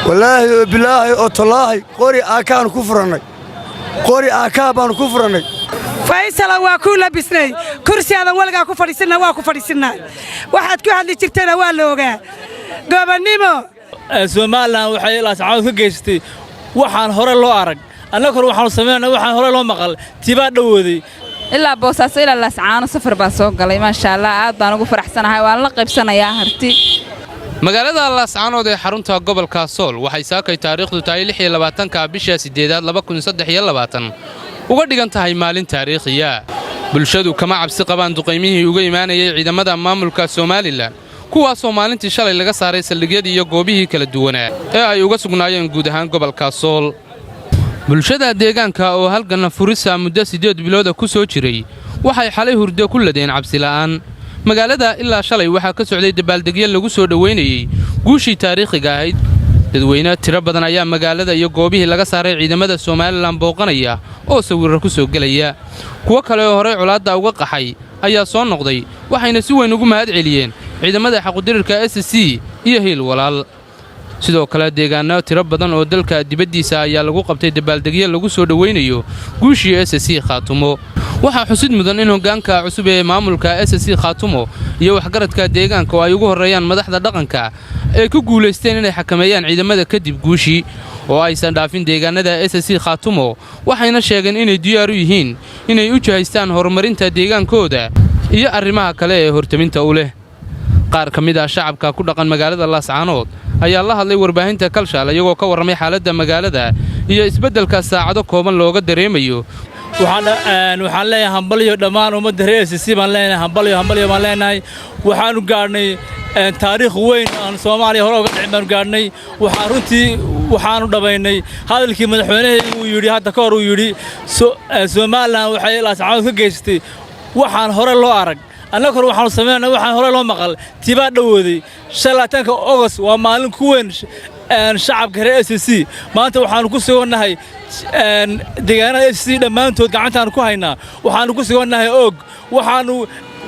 والله بالله أطلعي قري أكان كفرني قري أكابان كفرني فيصل وكل بسني كرسي هذا ولقى كفر سنة وكفر سنة واحد كل اللي شفتنا واللوجا قبنيمو سومالنا وحي لا تعاون كجستي waxaan hore loo arag annagu waxaan sameeynaa waxaan hore loo maqal tiba dhawoodi ilaa Boosaaso ilaa Lascaano safar baa soo galay ma sha Allah aad baan ugu faraxsanahay waan la qaybsanayaa harti magaalada Lascaano ee xarunta gobolka Sool waxay saakay taariikhdu tahay 26ka bisha 8aad 2023 uga dhigan tahay maalin taariikhiya bulshadu kama cabsi qabaan duqeymihii uga imaanayay ciidamada maamulka Soomaaliland kuwaasoo maalintii shalay laga saaray saldhigyadii iyo goobihii kala duwanaa ee ay uga sugnaayeen guud ahaan gobolka Sool bulshada deegaanka oo halkan furisa muddo 8 bilood ku soo jiray waxay xalay hurdo ku ladeen cabsi la'aan magaalada ilaa shalay waxa ka socday dabaaldegyo lagu soo dhaweynayay guushii taariikhiga ahayd dadweyne tiro badan ayaa magaalada iyo goobihii laga saaray ciidamada Soomaaliland booqanaya oo sawirro ku soo galaya kuwa kale oo hore culaadda uga qaxay ayaa soo noqday waxayna si weyn ugu mahad celiyeen ciidamada xaquudirirka SSC iyo Hiil Walaal sidoo kale deegaano tiro badan oo dalka dibadiisa ayaa lagu qabtay dabaaldegyo lagu soo dhaweynayo guushii SSC Khaatumo waxa xusid mudan in hoggaanka cusub ee maamulka SSC Khaatumo iyo waxgaradka deegaanka ay ugu horeeyaan madaxda dhaqanka ee ku guuleysteen inay xakameeyaan ciidamada kadib guushii oo aysan dhaafin deegaanada SSC Khaatumo waxayna sheegeen inay diyaar u yihiin inay u jihaystaan horumarinta deegaankooda iyo arrimaha kale ee hortaminta u leh qaar ka mid ah shacabka ku dhaqan magaalada Lascaano ayaa la hadlay warbaahinta Kalshaale iyagoo ka warramay xaaladda magaalada iyo isbeddelka saacado kooban looga dareemayo waxaan leeyahay hambaliyo dhammaan ummadda reer SSC baan leeyahay hambaliyo baan leenahay waxaanu gaarnay taariikh weyn aan Soomaaliya hore uga dhicin baan gaarnay waxaanu dhabaynay hadalkii madaxweynaha uu yiri hadda ka hor uu yiri Soomaaliland waxay Lascaano ka geystay waxaan hore loo arag annagu waxaan sameeynaa waxaan hore loo maqal tiba dhawoodi 15 August waa maalin ku weyn shacabka reer SSC maanta waxaan ku suganahay deegaanada SSC dhamaantood gacantaan ku haynaa waxaan ku suganahay og waxaanu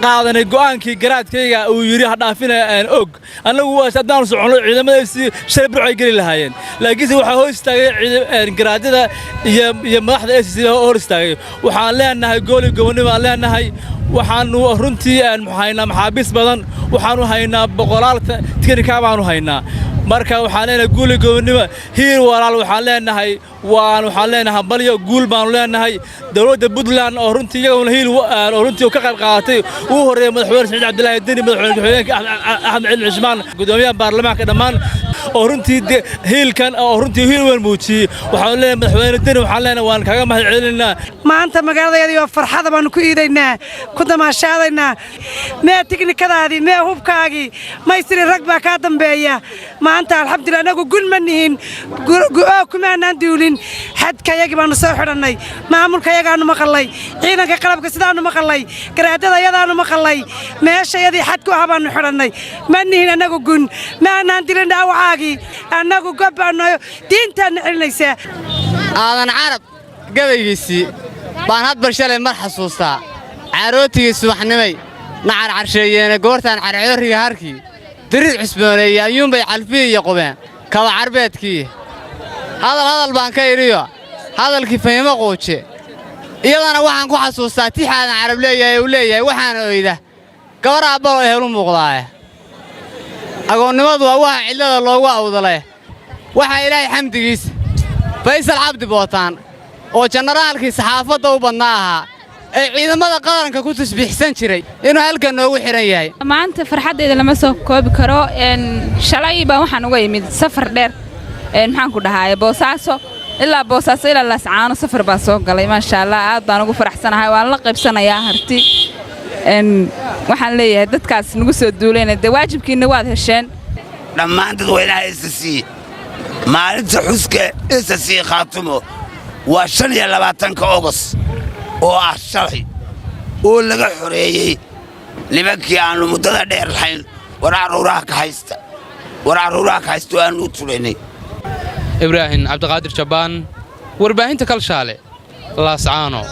qaadanay go'aankii garaadkayga uu yiri ha dhaafina og annagu waa sadaan socono ciidamada SSC sharbi ay gali lahaayeen laakiin waxa hoos istaagay garaadada iyo madaxda SSC hor istaagay waxaan leenahay gooli gobonimo aan leenahay waxaanu runtii haynaa maxaabiis badan waxaanu haynaa boqolaal tiknika baanu haynaa marka waxaan leenahay guul gobonimo Hiil Walaal waxaan leenahay balyo guul baan leenahay dawladda Puntland oo runtii iyaguna hiil oo runtii ka qayb qaadatay uu horeeyay madaxweyne Saciid Cabdullaahi Deni madaxweynaha Axmed Cilmi Cismaan gudoomiyaha baarlamaanka dhammaan oo runtii hiilkan oo runtii hiil weyn muujiyay waxaan leenahay madaxweyne Deni waxaan leenahay waan kaga mahad celinaa maanta magaalada farxad baan ku iidaynaa ku damaashaadaynaa mee tiknikadaadii mee hubkaagii ma isri rag baa ka dambeeya maanta alxamdulillah anagu gulmanihin kumaanaan duulin xadkayagii baanu soo xidhannay maamulkayagaanu maqalay ciidanka qalabka sidaanu maqalay garaadada yadaanu maqalay meeshayadii xadku ah baanu xidhannay manihin anagu gun maanaan dilin dhaawacaagii anagu gobbaano diintaana celinaysaa aadan carab gabaygiisii baan hadbar shalay mar xasuustaa carootigii subaxnimay nacar carsheeyeen goortaan carcooriga harkii dirid cusbooneeyay ayuunbay calfiye iyo qubeen kaba carbeedkii hadal baan ka iriyo hadalkii fahimo qooje iyadana waxaan ku xasuustaa tixaadan carab leeyahay waxaan oyda gabar aabbo helu muuqdaa agoonnimadu waa waxa cidlada loogu awdalay waxa Ilaahay xamdigiisa Faysal Cabdi Bootaan oo generaalkii saxaafadda u badnaa ahaa ee ciidamada qaranka ku tasbiixsan jiray inuu halkan noogu xiran yahay maanta farxadeeda lama soo koobi karo shalay baan waxaan uga yimid safar dheer maxaan ku dhahaay Boosaaso ilaa Lascaano safar baa soo galay ma sha Allah aad baan ugu faraxsanahay waan la qaybsanayaa harti waxaan leeyahay dadkaas nagu soo duuleena waajibkiina waad hesheen dhammaan dadweynaha SSC maalinta xuska SSC Khaatumo waa 25 August oo ah shalay oo laga xoreeyay nimankii aanu muddada dheer lahayn wararuuraha ka haysta aanu tuleynay Ibrahim Abdiqaadir Jabaan warbaahinta Kalshaale Lascaano